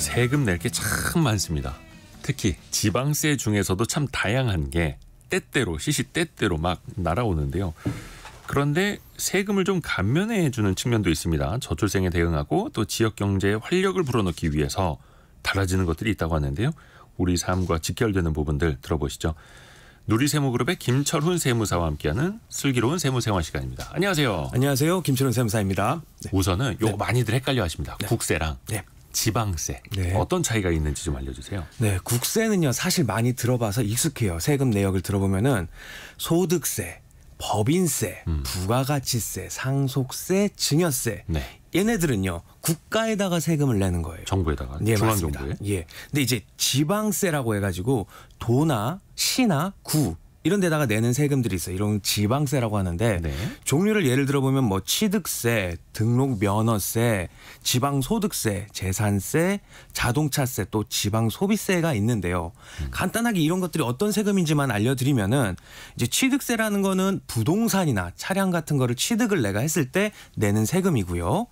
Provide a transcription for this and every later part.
세금 낼 게 참 많습니다. 특히 지방세 중에서도 참 다양한 게 때때로 시시때때로 막 날아오는데요. 그런데 세금을 좀 감면해 주는 측면도 있습니다. 저출생에 대응하고 또 지역 경제에 활력을 불어넣기 위해서 달라지는 것들이 있다고 하는데요. 우리 삶과 직결되는 부분들 들어보시죠. 누리세무그룹의 김철훈 세무사와 함께하는 슬기로운 세무생활 시간입니다. 안녕하세요. 안녕하세요. 김철훈 세무사입니다. 네. 우선은 요거 많이들 헷갈려 하십니다. 네. 국세랑 네. 지방세. 네. 어떤 차이가 있는지 좀 알려주세요. 네, 국세는요 사실 많이 들어봐서 익숙해요. 세금 내역을 들어보면은 소득세, 법인세, 부가가치세, 상속세, 증여세. 네. 얘네들은요 국가에다가 세금을 내는 거예요. 정부에다가. 네, 중앙정부에. 맞습니다. 예. 근데 이제 지방세라고 해가지고 도나 시나 구 이런 데다가 내는 세금들이 있어요. 이런 지방세라고 하는데 네. 종류를 예를 들어보면 뭐 취득세, 등록면허세, 지방소득세, 재산세, 자동차세 또 지방소비세가 있는데요. 간단하게 이런 것들이 어떤 세금인지만 알려드리면은 이제 취득세라는 거는 부동산이나 차량 같은 거를 취득을 내가 했을 때 내는 세금이고요.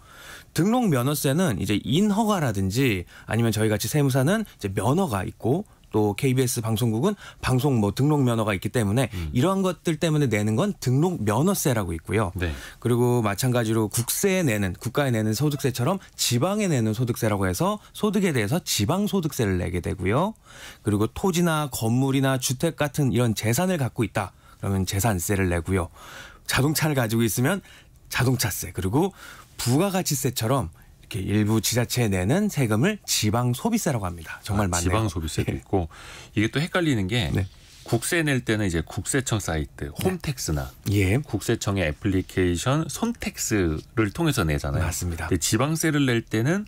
등록면허세는 이제 인허가라든지 아니면 저희 같이 세무사는 이제 면허가 있고 또 KBS 방송국은 방송 뭐 등록 면허가 있기 때문에 이러한 것들 때문에 내는 건 등록 면허세라고 있고요. 네. 그리고 마찬가지로 국세에 내는 국가에 내는 소득세처럼 지방에 내는 소득세라고 해서 소득에 대해서 지방소득세를 내게 되고요. 그리고 토지나 건물이나 주택 같은 이런 재산을 갖고 있다. 그러면 재산세를 내고요. 자동차를 가지고 있으면 자동차세 그리고 부가가치세처럼 이렇게 일부 지자체에 내는 세금을 지방소비세라고 합니다. 정말 많네요. 지방소비세도 있고 이게 또 헷갈리는 게 네. 국세 낼 때는 이제 국세청 사이트 홈택스나 예. 국세청의 애플리케이션 손택스를 통해서 내잖아요. 맞습니다. 근데 지방세를 낼 때는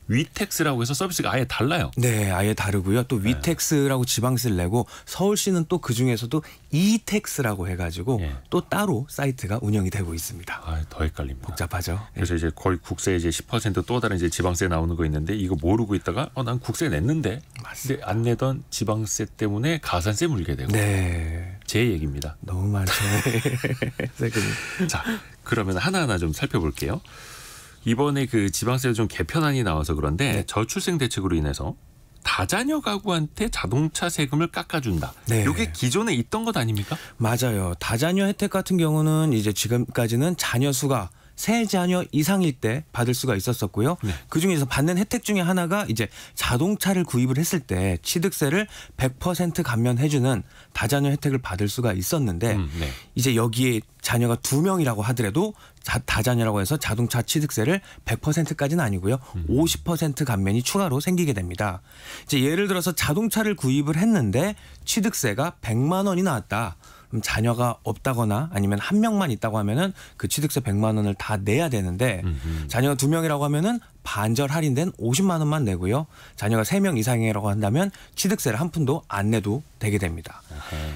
위택스라고 해서 서비스가 아예 달라요. 네, 아예 다르고요. 또 위택스라고 지방세를 내고 서울시는 또 그중에서도 이택스라고 해가지고 예. 또 따로 사이트가 운영이 되고 있습니다. 아, 더 헷갈립니다. 복잡하죠. 그래서 이제 거의 국세 이제 10%또 다른 이제 지방세 나오는 거 있는데 이거 모르고 있다가 난 국세 냈는데 근데 안 내던 지방세 때문에 가산세 물게 되고 네, 제 얘기입니다. 너무 많죠. 세금이. 자, 그러면 하나하나 좀 살펴볼게요. 이번에 그 지방세 좀 개편안이 나와서 그런데 네. 저출생 대책으로 인해서 다자녀 가구한테 자동차 세금을 깎아준다. 네. 이게 기존에 있던 것 아닙니까? 맞아요. 다자녀 혜택 같은 경우는 이제 지금까지는 자녀 수가 세 자녀 이상일 때 받을 수가 있었었고요. 네. 그중에서 받는 혜택 중에 하나가 이제 자동차를 구입을 했을 때 취득세를 100% 감면해주는 다자녀 혜택을 받을 수가 있었는데 네. 이제 여기에 자녀가 2명이라고 하더라도 다자녀라고 해서 자동차 취득세를 100%까지는 아니고요. 50% 감면이 추가로 생기게 됩니다. 이제 예를 들어서 자동차를 구입을 했는데 취득세가 100만 원이 나왔다. 그럼 자녀가 없다거나 아니면 한 명만 있다고 하면은 그 취득세 100만 원을 다 내야 되는데 자녀가 2명이라고 하면은 반절 할인된 50만 원만 내고요. 자녀가 3명 이상이라고 한다면 취득세를 한 푼도 안 내도 되게 됩니다.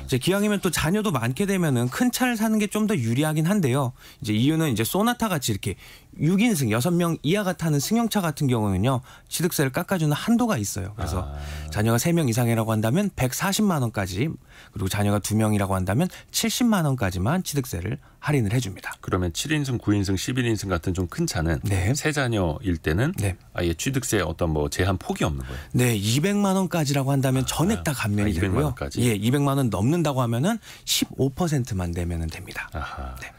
이제 기왕이면 또 자녀도 많게 되면은 큰 차를 사는 게 좀 더 유리하긴 한데요. 이제 이유는 이제 소나타 같이 이렇게 6인승 6명 이하가 타는 승용차 같은 경우는요. 취득세를 깎아주는 한도가 있어요. 그래서 자녀가 3명 이상이라고 한다면 140만 원까지 그리고 자녀가 2명이라고 한다면 70만 원까지만 취득세를 할인을 해줍니다. 그러면 7인승, 9인승, 11인승 같은 좀 큰 차는 네. 세 자녀일 때는 네. 아예 취득세 어떤 뭐 제한 폭이 없는 거예요. 네, 200만 원까지라고 한다면 전액 다 감면이 200만 되고요. 원까지? 예, 200만 원 넘는다고 하면은 15%만 내면은 됩니다. 아하. 네.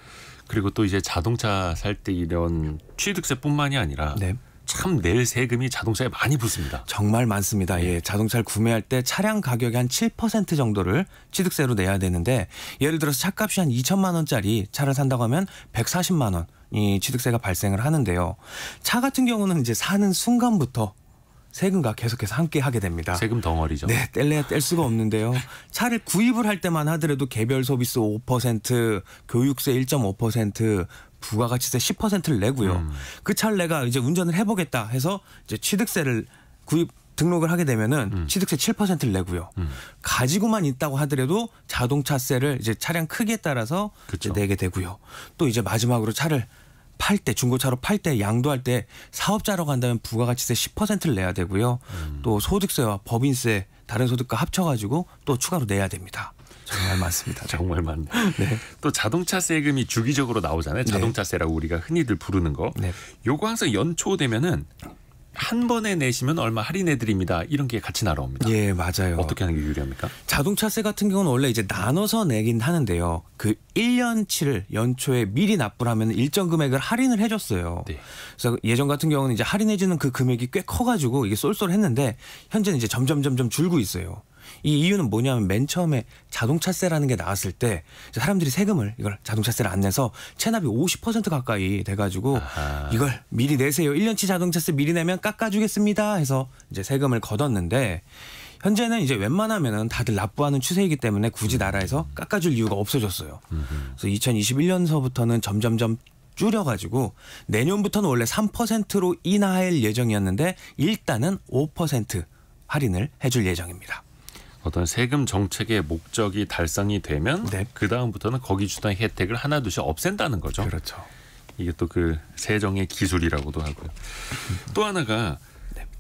그리고 또 이제 자동차 살 때 이런 취득세뿐만이 아니라 네. 참 낼 세금이 자동차에 많이 붙습니다. 정말 많습니다. 예, 자동차를 구매할 때 차량 가격의 한 7% 정도를 취득세로 내야 되는데 예를 들어서 차값이 한 2천만 원짜리 차를 산다고 하면 140만 원이 취득세가 발생을 하는데요. 차 같은 경우는 이제 사는 순간부터 세금과 계속해서 함께 하게 됩니다. 세금 덩어리죠. 네, 뗄래야 뗄 수가 없는데요. 차를 구입을 할 때만 하더라도 개별 소비세 5%, 교육세 1.5%, 부가가치세 10%를 내고요. 그 차를 내가 이제 운전을 해보겠다 해서 이제 취득세를 등록을 하게 되면은 취득세 7%를 내고요. 가지고만 있다고 하더라도 자동차세를 이제 차량 크기에 따라서 이제 내게 되고요. 또 이제 마지막으로 차를 팔 때 중고차로 팔 때 양도할 때 사업자라고 한다면 부가가치세 10%를 내야 되고요. 또 소득세와 법인세 다른 소득과 합쳐가지고 또 추가로 내야 됩니다. 정말 많습니다. 정말 많네. 네. 또 자동차 세금이 주기적으로 나오잖아요. 자동차세라고 우리가 흔히들 부르는 거. 네. 요거 항상 연초 되면은 한 번에 내시면 얼마 할인해 드립니다. 이런 게 같이 날아옵니다. 예, 맞아요. 어떻게 하는 게 유리합니까? 자동차세 같은 경우는 원래 이제 나눠서 내긴 하는데요. 그 1년치를 연초에 미리 납부를 하면 일정 금액을 할인을 해줬어요. 네. 그래서 예전 같은 경우는 이제 할인해주는 그 금액이 꽤 커가지고 이게 쏠쏠했는데 현재는 이제 점점 줄고 있어요. 이 이유는 뭐냐면 맨 처음에 자동차세라는 게 나왔을 때 사람들이 세금을 이걸 자동차세를 안 내서 체납이 50% 가까이 돼가지고 이걸 미리 내세요. 1년치 자동차세 미리 내면 깎아주겠습니다 해서 이제 세금을 걷었는데 현재는 이제 웬만하면은 다들 납부하는 추세이기 때문에 굳이 나라에서 깎아줄 이유가 없어졌어요. 그래서 2021년서부터는 점점 줄여가지고 내년부터는 원래 3%로 인하할 예정이었는데 일단은 5% 할인을 해줄 예정입니다. 어떤 세금 정책의 목적이 달성이 되면 네. 그 다음부터는 거기 주던 혜택을 하나둘씩 없앤다는 거죠. 그렇죠. 이게 또 그 세정의 기술이라고도 하고요. 또 하나가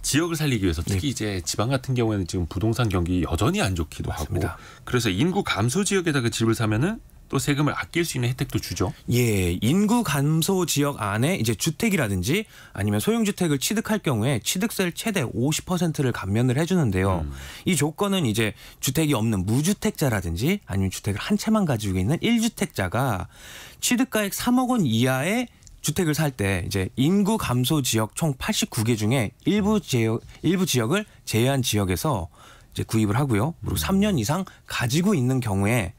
지역을 살리기 위해서 특히 이제 지방 같은 경우에는 지금 부동산 경기 여전히 안 좋기도 맞습니다. 하고 그래서 인구 감소 지역에다가 집을 사면은 또 세금을 아낄 수 있는 혜택도 주죠. 예, 인구 감소 지역 안에 이제 주택이라든지 아니면 소형주택을 취득할 경우에 취득세를 최대 50%를 감면을 해주는데요. 이 조건은 이제 주택이 없는 무주택자라든지 아니면 주택을 한 채만 가지고 있는 1주택자가 취득가액 3억 원 이하의 주택을 살 때 이제 인구 감소 지역 총 89개 중에 일부 지역을 제외한 지역에서 이제 구입을 하고요. 그리고 3년 이상 가지고 있는 경우에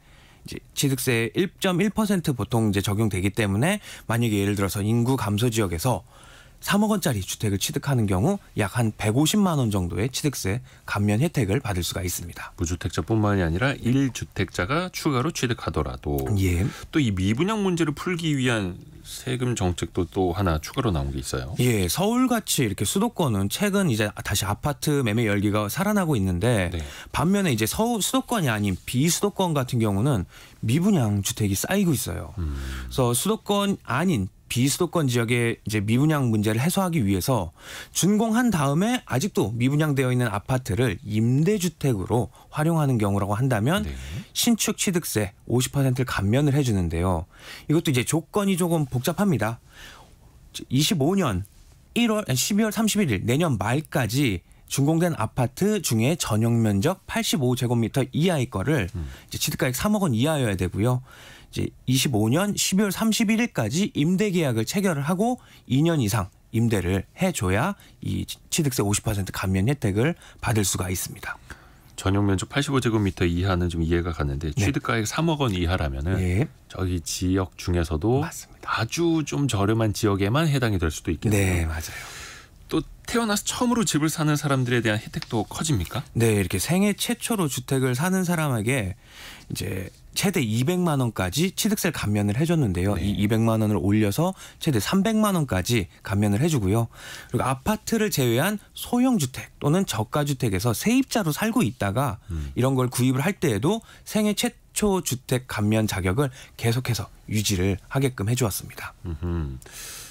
이제 취득세 1.1% 보통 이제 적용되기 때문에 만약에 예를 들어서 인구 감소 지역에서 3억 원짜리 주택을 취득하는 경우 약 한 150만 원 정도의 취득세 감면 혜택을 받을 수가 있습니다. 무주택자뿐만이 아니라 1주택자가 추가로 취득하더라도 예. 또 이 미분양 문제를 풀기 위한 세금 정책도 또 하나 추가로 나온 게 있어요. 예, 서울같이 이렇게 수도권은 최근 이제 다시 아파트 매매 열기가 살아나고 있는데 네. 반면에 이제 수도권이 아닌 비수도권 같은 경우는 미분양 주택이 쌓이고 있어요. 그래서 수도권 아닌 비수도권 지역의 이제 미분양 문제를 해소하기 위해서 준공한 다음에 아직도 미분양되어 있는 아파트를 임대주택으로 활용하는 경우라고 한다면 신축 취득세 50%를 감면을 해주는데요. 이것도 이제 조건이 조금 복잡합니다. 25년 12월 31일 내년 말까지 준공된 아파트 중에 전용 면적 85제곱미터 이하의 거를 이제 취득가액 3억 원 이하여야 되고요. 이제 25년 12월 31일까지 임대 계약을 체결을 하고 2년 이상 임대를 해줘야 이 취득세 50% 감면 혜택을 받을 수가 있습니다. 전용 면적 85제곱미터 이하는 좀 이해가 가는데 취득가액 3억 원 이하라면은 저기 지역 중에서도 맞습니다. 아주 좀 저렴한 지역에만 해당이 될 수도 있겠네요. 네, 맞아요. 또 태어나서 처음으로 집을 사는 사람들에 대한 혜택도 커집니까? 네, 이렇게 생애 최초로 주택을 사는 사람에게 이제 최대 200만 원까지 취득세를 감면을 해줬는데요. 이 200만 원을 올려서 최대 300만 원까지 감면을 해주고요. 그리고 아파트를 제외한 소형주택 또는 저가주택에서 세입자로 살고 있다가 이런 걸 구입을 할 때에도 생애 최초 주택 감면 자격을 계속해서 유지를 하게끔 해주었습니다.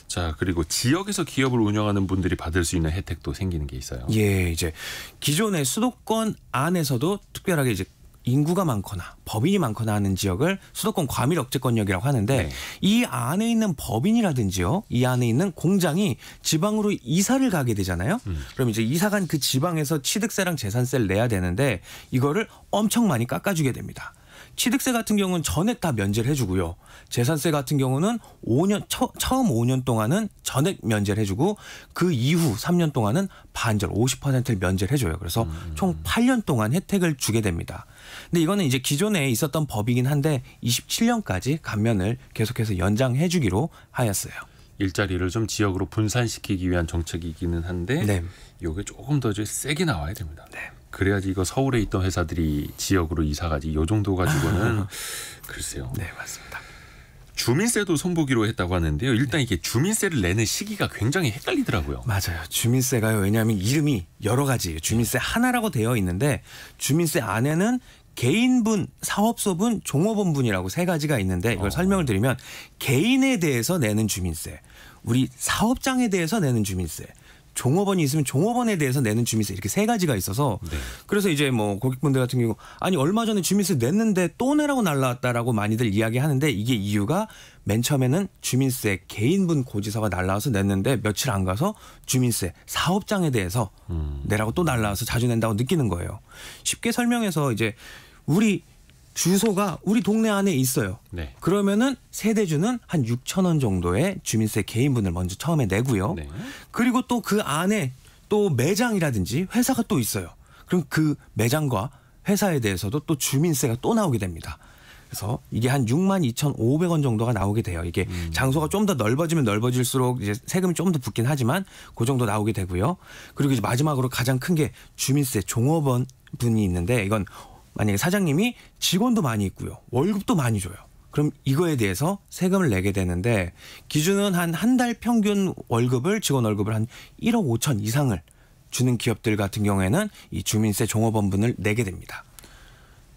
자, 그리고 지역에서 기업을 운영하는 분들이 받을 수 있는 혜택도 생기는 게 있어요. 예, 이제 기존의 수도권 안에서도 특별하게 이제 인구가 많거나 법인이 많거나 하는 지역을 수도권 과밀 억제권역이라고 하는데 이 안에 있는 법인이라든지요, 이 안에 있는 공장이 지방으로 이사를 가게 되잖아요. 그럼 이제 이사 간 그 지방에서 취득세랑 재산세를 내야 되는데 이거를 엄청 많이 깎아주게 됩니다. 취득세 같은 경우는 전액 다 면제를 해주고요. 재산세 같은 경우는 5년 처음 5년 동안은 전액 면제를 해주고 그 이후 3년 동안은 반절 50%를 면제를 해줘요. 그래서 총 8년 동안 혜택을 주게 됩니다. 근데 이거는 이제 기존에 있었던 법이긴 한데 27년까지 감면을 계속해서 연장해주기로 하였어요. 일자리를 좀 지역으로 분산시키기 위한 정책이기는 한데 이게 조금 더 세게 나와야 됩니다. 그래야지 이거 서울에 있던 회사들이 지역으로 이사가지. 요 정도 가지고는 글쎄요. 네, 맞습니다. 주민세도 손보기로 했다고 하는데요. 일단 이게 주민세를 내는 시기가 굉장히 헷갈리더라고요. 맞아요. 주민세가요. 왜냐하면 이름이 여러 가지예요. 주민세 하나라고 되어 있는데 주민세 안에는 개인분, 사업소분, 종업원분이라고 세 가지가 있는데 이걸 설명을 드리면 개인에 대해서 내는 주민세, 우리 사업장에 대해서 내는 주민세, 종업원이 있으면 종업원에 대해서 내는 주민세 이렇게 세 가지가 있어서 네. 그래서 이제 뭐 고객분들 같은 경우 아니 얼마 전에 주민세 냈는데 또 내라고 날라왔다라고 많이들 이야기하는데 이게 이유가 맨 처음에는 주민세 개인분 고지서가 날라와서 냈는데 며칠 안 가서 주민세 사업장에 대해서 내라고 또 날라와서 자주 낸다고 느끼는 거예요. 쉽게 설명해서 이제 우리 주소가 우리 동네 안에 있어요. 네. 그러면은 세대주는 한 6천 원 정도의 주민세 개인분을 먼저 처음에 내고요. 네. 그리고 또 그 안에 또 매장이라든지 회사가 또 있어요. 그럼 그 매장과 회사에 대해서도 또 주민세가 또 나오게 됩니다. 그래서 이게 한 62,500원 정도가 나오게 돼요. 이게 장소가 좀 더 넓어지면 넓어질수록 이제 세금이 좀 더 붙긴 하지만 그 정도 나오게 되고요. 그리고 이제 마지막으로 가장 큰 게 주민세 종업원 분이 있는데 이건 만약에 사장님이 직원도 많이 있고요. 월급도 많이 줘요. 그럼 이거에 대해서 세금을 내게 되는데 기준은 한 달 평균 월급을 직원 월급을 한 1억 5천 이상을 주는 기업들 같은 경우에는 이 주민세 종업원분을 내게 됩니다.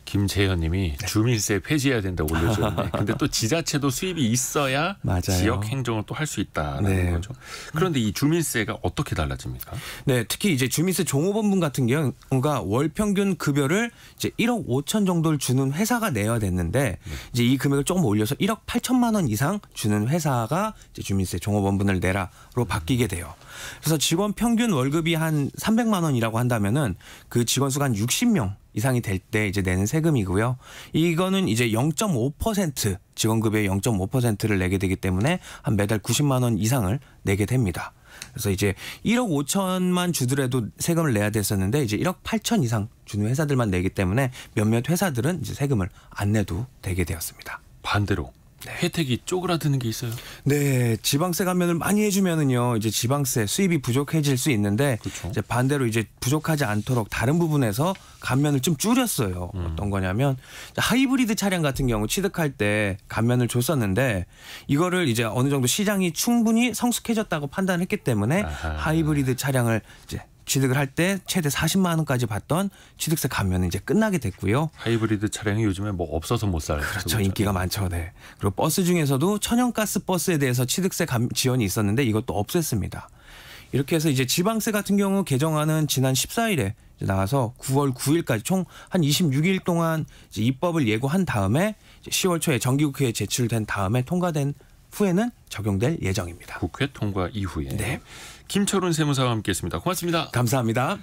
김재현 님이 주민세 폐지해야 된다고 올려주셨는데 근데 또 지자체도 수입이 있어야 맞아요. 지역 행정을 또 할 수 있다는 네. 거죠. 그런데 이 주민세가 어떻게 달라집니까? 네, 특히 이제 주민세 종업원분 같은 경우가 월 평균 급여를 이제 1억 5천 정도를 주는 회사가 내야 됐는데 이제 이 금액을 조금 올려서 1억 8천만 원 이상 주는 회사가 이제 주민세 종업원분을 내라로 바뀌게 돼요. 그래서 직원 평균 월급이 한 300만 원이라고 한다면은 그 직원 수가 한 60명 이상이 될 때 이제 내는 세금이고요. 이거는 이제 0.5% 직원급여의 0.5%를 내게 되기 때문에 한 매달 90만 원 이상을 내게 됩니다. 그래서 이제 1억 5천만 주더라도 세금을 내야 됐었는데 이제 1억 8천 이상 주는 회사들만 내기 때문에 몇몇 회사들은 이제 세금을 안 내도 되게 되었습니다. 반대로 혜택이 쪼그라드는 게 있어요. 네, 지방세 감면을 많이 해주면은요, 이제 지방세 수입이 부족해질 수 있는데, 그렇죠. 이제 반대로 이제 부족하지 않도록 다른 부분에서 감면을 좀 줄였어요. 어떤 거냐면 하이브리드 차량 같은 경우 취득할 때 감면을 줬었는데 이거를 이제 어느 정도 시장이 충분히 성숙해졌다고 판단했기 때문에 하이브리드 차량을 이제 취득을 할 때 최대 40만 원까지 받던 취득세 감면은 이제 끝나게 됐고요. 하이브리드 차량이 요즘에 뭐 없어서 못 살아요. 그렇죠. 인기가 많죠. 네. 그리고 버스 중에서도 천연가스 버스에 대해서 취득세 지원이 있었는데 이것도 없앴습니다. 이렇게 해서 이제 지방세 같은 경우 개정안은 지난 14일에 나와서 9월 9일까지 총 한 26일 동안 이제 입법을 예고한 다음에 이제 10월 초에 정기국회에 제출된 다음에 통과된 후에는 적용될 예정입니다. 국회 통과 이후에. 네. 김철훈 세무사와 함께했습니다. 고맙습니다. 감사합니다.